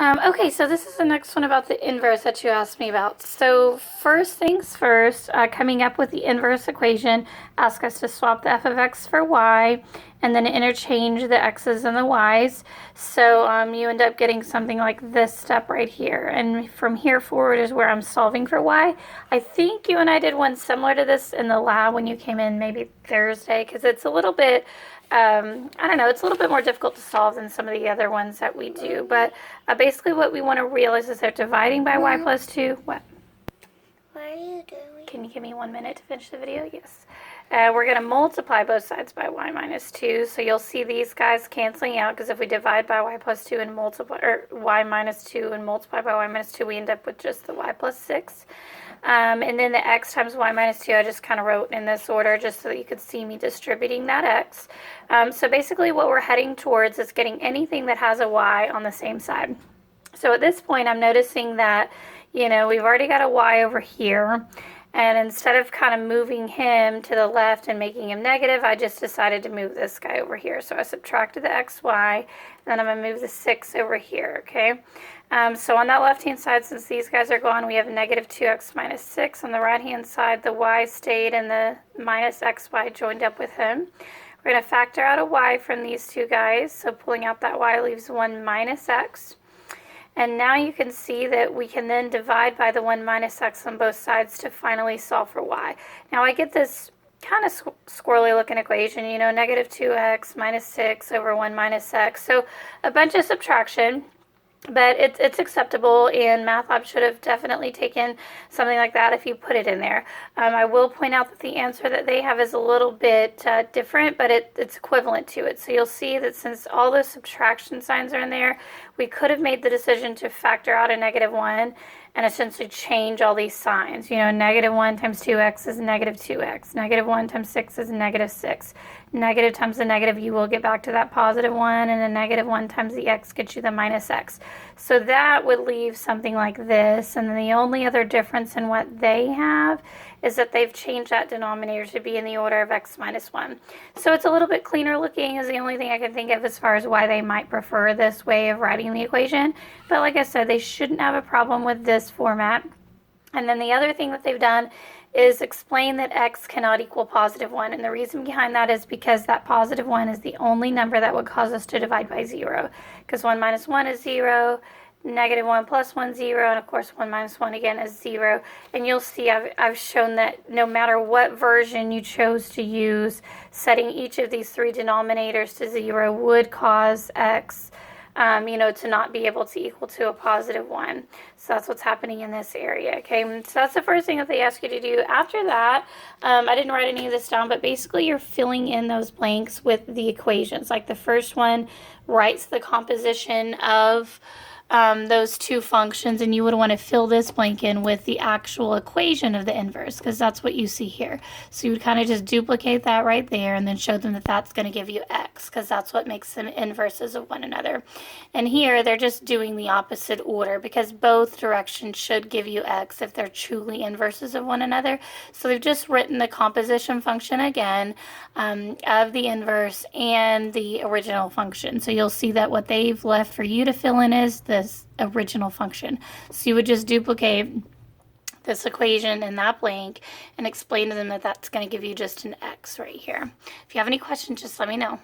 Okay, so this is the next one about the inverse that you asked me about. So first things first, coming up with the inverse equation, ask us to swap the f of x for y, and then interchange the x's and the y's. So you end up getting something like this step right here. And from here forward is where I'm solving for y. I think you and I did one similar to this in the lab when you came in maybe Thursday, because it's a little bit I don't know, it's a little bit more difficult to solve than some of the other ones that we do. But basically what we want to realize is they're dividing by y plus 2. What? What are you doing? Can you give me 1 minute to finish the video? Yes. We're going to multiply both sides by y minus 2. So you'll see these guys canceling out, because if we divide by y plus 2 and multiply, or y minus 2 and multiply by y minus 2, we end up with just the y plus 6. And then the x times y minus 2, I just kind of wrote in this order just so that you could see me distributing that x. So basically what we're heading towards is getting anything that has a y on the same side. So at this point, I'm noticing that, we've already got a y over here. And instead of kind of moving him to the left and making him negative, I just decided to move this guy over here. So I subtracted the xy, and then I'm going to move the 6 over here, okay? So on that left-hand side, since these guys are gone, we have negative 2x minus 6. On the right-hand side, the y stayed, and the minus xy joined up with him. We're going to factor out a y from these two guys, so pulling out that y leaves 1 minus x. And now you can see that we can then divide by the 1 minus x on both sides to finally solve for y. Now I get this kind of squirrely looking equation, negative 2x minus 6 over 1 minus x. So a bunch of subtraction. But it's acceptable, and Math Lab should have definitely taken something like that if you put it in there. I will point out that the answer that they have is a little bit different, but it's equivalent to it. So you'll see that since all those subtraction signs are in there, we could have made the decision to factor out a negative 1 and essentially change all these signs. Negative 1 times 2x is negative 2x. Negative 1 times 6 is negative 6. Negative times the negative, you will get back to that positive 1, and a negative 1 times the x gets you the minus x. So that would leave something like this, and then the only other difference in what they have is that they've changed that denominator to be in the order of x minus 1. So it's a little bit cleaner looking is the only thing I can think of as far as why they might prefer this way of writing the equation. But like I said, they shouldn't have a problem with this format. And then the other thing that they've done is explain that x cannot equal positive 1. And the reason behind that is because that positive 1 is the only number that would cause us to divide by 0. Because 1 minus 1 is 0. Negative 1 plus 1, 0, and of course 1 minus 1 again is 0. And you'll see I've shown that no matter what version you chose to use, setting each of these three denominators to 0 would cause x to not be able to equal to a positive 1. So that's what's happening in this area, okay? So that's the first thing that they ask you to do. After that, I didn't write any of this down, but basically you're filling in those blanks with the equations. Like the first one writes the composition of those two functions, and you would want to fill this blank in with the actual equation of the inverse, because that's what you see here. So you would kind of just duplicate that right there and then show them that that's going to give you x, because that's what makes them inverses of one another. And here they're just doing the opposite order, because both directions should give you x if they're truly inverses of one another. So they've just written the composition function again of the inverse and the original function. So you'll see that what they've left for you to fill in is this original function. So you would just duplicate this equation in that blank and explain to them that that's going to give you just an x right here. If you have any questions, just let me know.